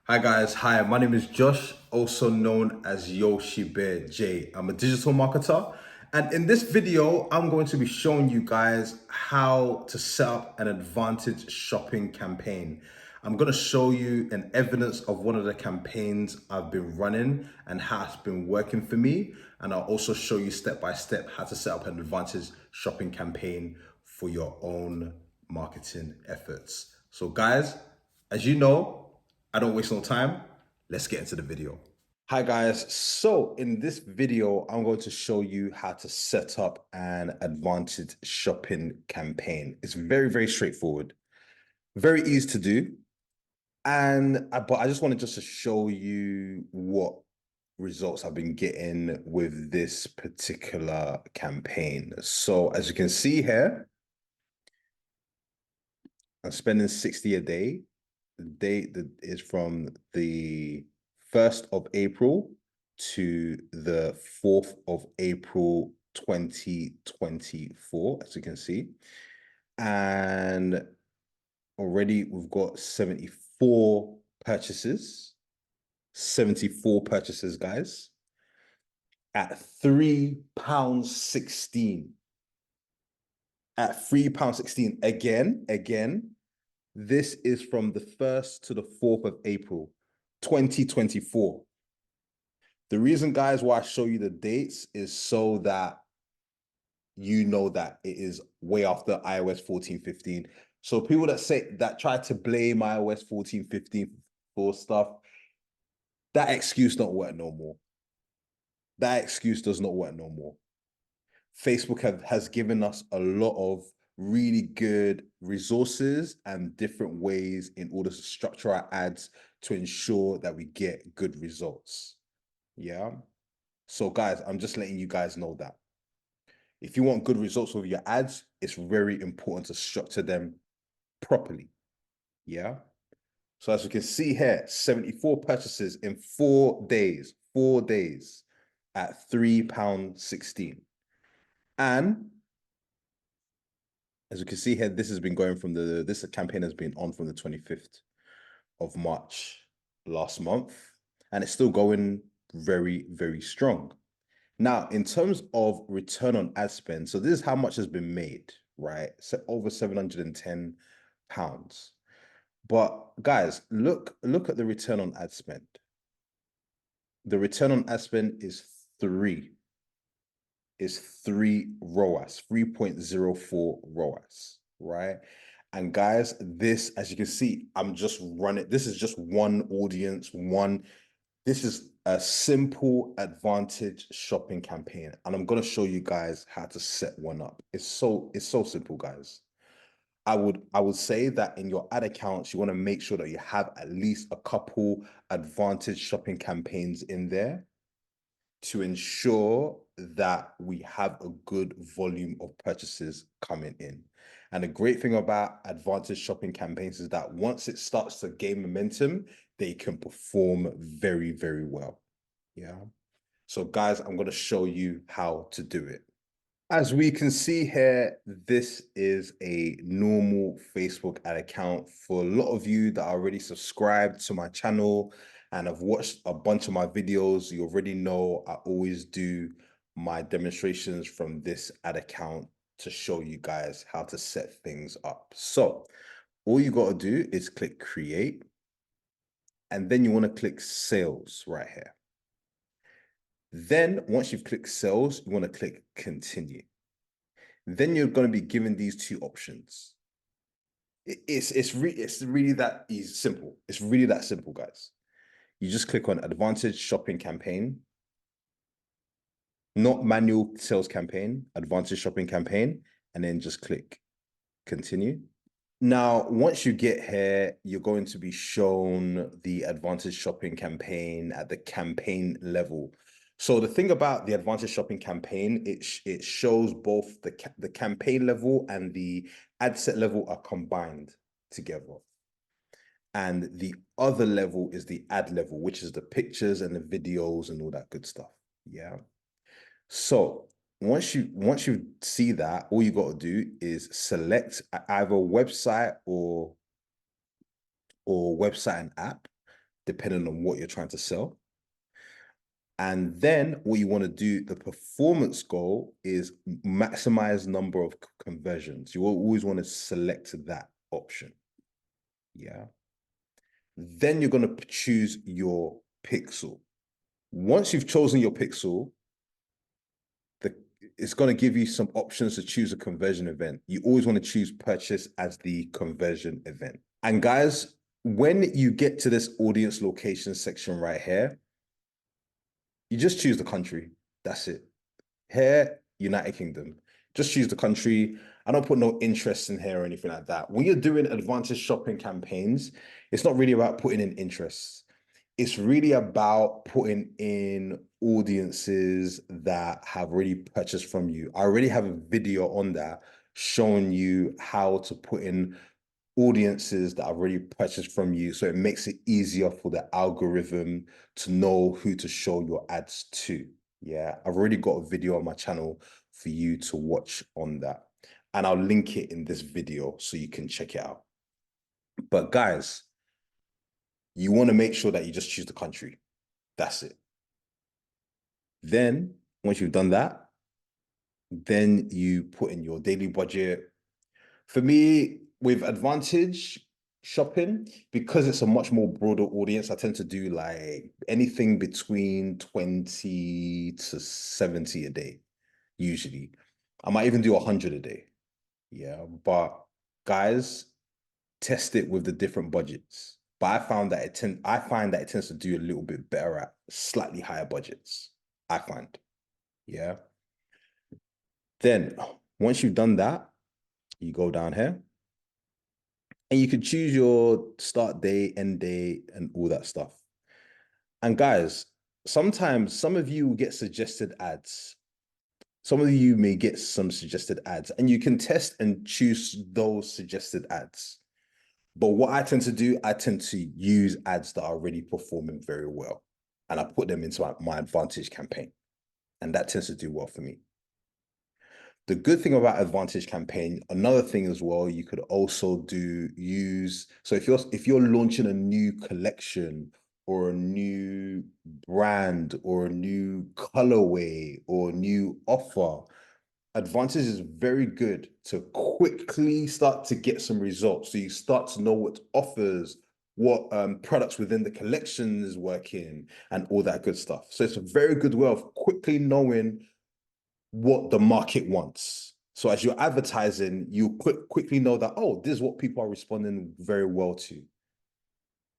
Hi guys, hi, my name is Josh, also known as Yoshi Bear J. I'm a digital marketer, and in this video, I'm going to be showing you guys how to set up an advantage shopping campaign. I'm going to show you an evidence of one of the campaigns I've been running and how it's been working for me. And I'll also show you step by step how to set up an advantage shopping campaign for your own marketing efforts. So guys, as you know, I don't waste no time. Let's get into the video. Hi guys, so in this video, I'm going to show you how to set up an advantage shopping campaign. It's very straightforward, very easy to do. But I just wanted just to show you what results I've been getting with this particular campaign. So as you can see here, I'm spending 60 a day. The date that is from the 1st of April to the 4th of April 2024, as you can see. And already we've got 74 purchases. 74 purchases, guys, at £3.16. At £3.16. Again, this is from the 1st to the 4th of April, 2024. The reason, guys, why I show you the dates is so that you know that it is way after iOS 14.15. So people that try to blame iOS 14.15 for stuff, that excuse don't work no more. That excuse does not work no more. Facebook has given us a lot of really good resources and different ways in order to structure our ads to ensure that we get good results. Yeah. So guys, I'm just letting you guys know that if you want good results with your ads, it's very important to structure them properly. Yeah. So as you can see here, 74 purchases in 4 days, 4 days at £3.16. And as you can see here, this has been going from this campaign has been on from the 25th of March last month, and it's still going very strong. Now, in terms of return on ad spend, so this is how much has been made, right? So over £710. But guys, look at the return on ad spend. The return on ad spend is 3 ROAS, 3.04 ROAS, right? And guys, this, as you can see, I'm just running. This is just one audience, this is a simple advantage shopping campaign. And I'm going to show you guys how to set one up. It's so simple, guys. I would say that in your ad accounts, you want to make sure that you have at least a couple advantage shopping campaigns in there to ensure that we have a good volume of purchases coming in. And the great thing about advantage shopping campaigns is that once it starts to gain momentum, they can perform very well. Yeah. So guys, I'm going to show you how to do it. As we can see here, this is a normal Facebook ad account. For a lot of you that are already subscribed to my channel and have watched a bunch of my videos, you already know I always do my demonstrations from this ad account to show you guys how to set things up. So all you got to do is click create, and then you want to click sales right here. Then once you've clicked sales, you want to click continue. Then you're going to be given these two options. It's really that easy, simple. It's really that simple, guys. You just click on advantage shopping campaign, not manual sales campaign, advantage shopping campaign, and then just click continue. Now, once you get here, you're going to be shown the advantage shopping campaign at the campaign level. So the thing about the advantage shopping campaign, it shows both the campaign level and the ad set level are combined together. And the other level is the ad level, which is the pictures and the videos and all that good stuff. Yeah. So once you see that, all you got to do is select either website or website and app. depending on what you're trying to sell. And then what you want to do, the performance goal is maximize number of conversions. You always want to select that option. Yeah. Then you're going to choose your pixel. Once you've chosen your pixel, it's going to give you some options to choose a conversion event. You always want to choose purchase as the conversion event. And guys, when you get to this audience location section right here, you just choose the country. That's it. Here, United Kingdom. Just choose the country. I don't put no interest in here or anything like that. When you're doing advantage shopping campaigns, it's not really about putting in interests. It's really about putting in audiences that have already purchased from you. I already have a video on that showing you how to put in audiences that have already purchased from you. So it makes it easier for the algorithm to know who to show your ads to. Yeah, I've already got a video on my channel for you to watch on that. And I'll link it in this video so you can check it out. But guys, you want to make sure that you just choose the country. That's it. Then, once you've done that, then you put in your daily budget. For me, with Advantage shopping, because it's a much more broader audience, I tend to do like anything between 20 to 70 a day, usually. I might even do 100 a day. Yeah, but guys, test it with the different budgets. But I find that it tends to do a little bit better at slightly higher budgets. I find. Yeah. Then once you've done that, you go down here and you can choose your start date, end date, and all that stuff. And guys, sometimes some of you will get suggested ads. Some of you may get some suggested ads, and you can test and choose those suggested ads. But what I tend to do, I tend to use ads that are already performing very well. And I put them into my Advantage campaign. And that tends to do well for me. The good thing about Advantage campaign, another thing as well, you could also use. So if you're launching a new collection or a new brand or a new colorway or a new offer, Advantage is very good to quickly start to get some results. So you start to know what offers, what products within the collection is working and all that good stuff. So it's a very good way of quickly knowing what the market wants. So as you're advertising, you quickly know that, oh, this is what people are responding very well to.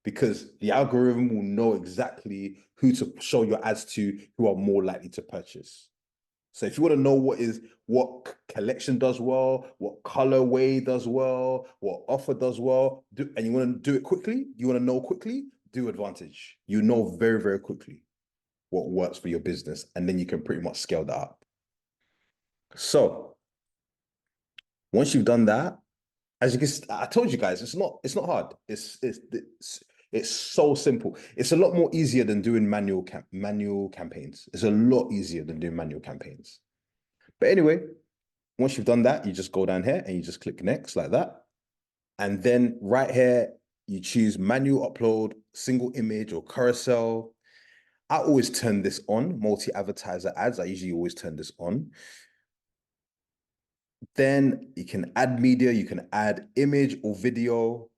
Because the algorithm will know exactly who to show your ads to who are more likely to purchase. So if you want to know what collection does well, what colorway does well, what offer does well, and you want to do it quickly, you want to know quickly, do Advantage. You know very, very quickly what works for your business, and then you can pretty much scale that up. So once you've done that, as you can, I told you guys, it's not hard. It's so simple. It's a lot more easier than doing manual campaigns. It's a lot easier than doing manual campaigns. But anyway, once you've done that, you just go down here and you just click next like that. And then right here, you choose manual upload, single image or carousel. I always turn this on, multi-advertiser ads. I usually always turn this on. Then you can add media, you can add image or video,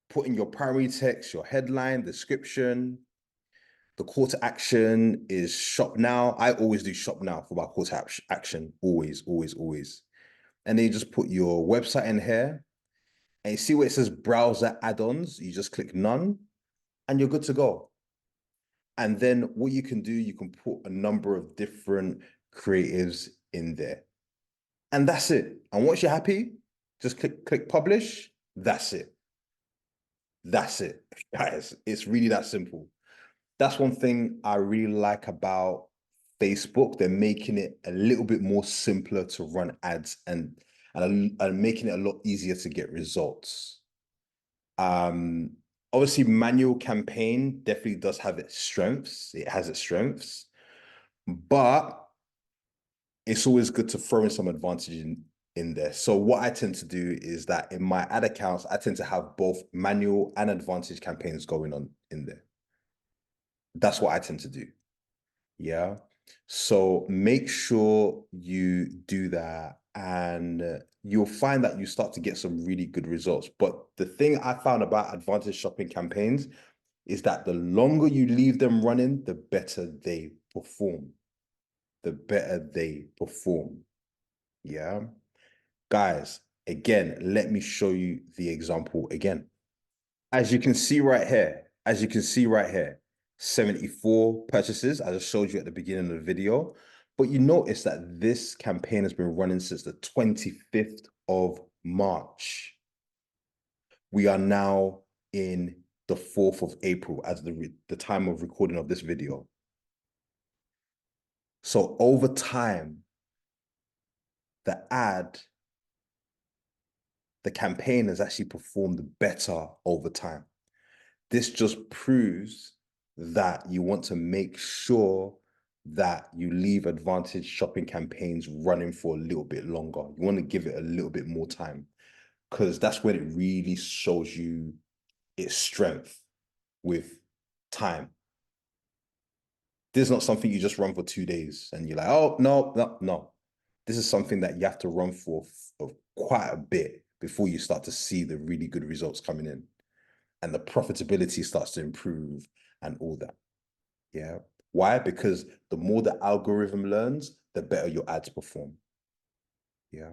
put in your primary text, your headline, description. The call to action is shop now. I always do shop now for my call to action. Always, always, always. And then you just put your website in here. And you see where it says browser add-ons. You just click none and you're good to go. And then what you can do, you can put a number of different creatives in there. And that's it. And once you're happy, just click publish. That's it. That's it, guys. It's really that simple. That's one thing I really like about Facebook. They're making it a little bit more simpler to run ads and making it a lot easier to get results. Obviously, manual campaign definitely does have its strengths. It has its strengths, but it's always good to throw in some advantage in there. So what I tend to do is that in my ad accounts, I tend to have both manual and advantage campaigns going on in there. That's what I tend to do. Yeah. So make sure you do that, and you'll find that you start to get some really good results. But the thing I found about advantage shopping campaigns is that the longer you leave them running, the better they perform. The better they perform. Yeah. Guys, again, let me show you the example again. As you can see right here, 74 purchases, as I showed you at the beginning of the video. But you notice that this campaign has been running since the 25th of March. We are now in the 4th of April as the time of recording of this video. So over time, the campaign has actually performed better over time. This just proves that you want to make sure that you leave advantage shopping campaigns running for a little bit longer. You want to give it a little bit more time, because that's when it really shows you its strength with time. This is not something you just run for 2 days and you're like, oh, no, no, no. This is something that you have to run for quite a bit before you start to see the really good results coming in, and the profitability starts to improve and all that. Yeah. Why? Because the more the algorithm learns, the better your ads perform. Yeah.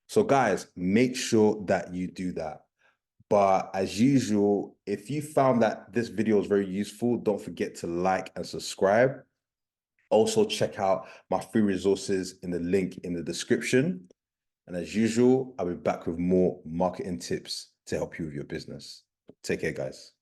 So guys, make sure that you do that. But as usual, if you found that this video was very useful, don't forget to like and subscribe. Also check out my free resources in the link in the description. And as usual, I'll be back with more marketing tips to help you with your business. Take care, guys.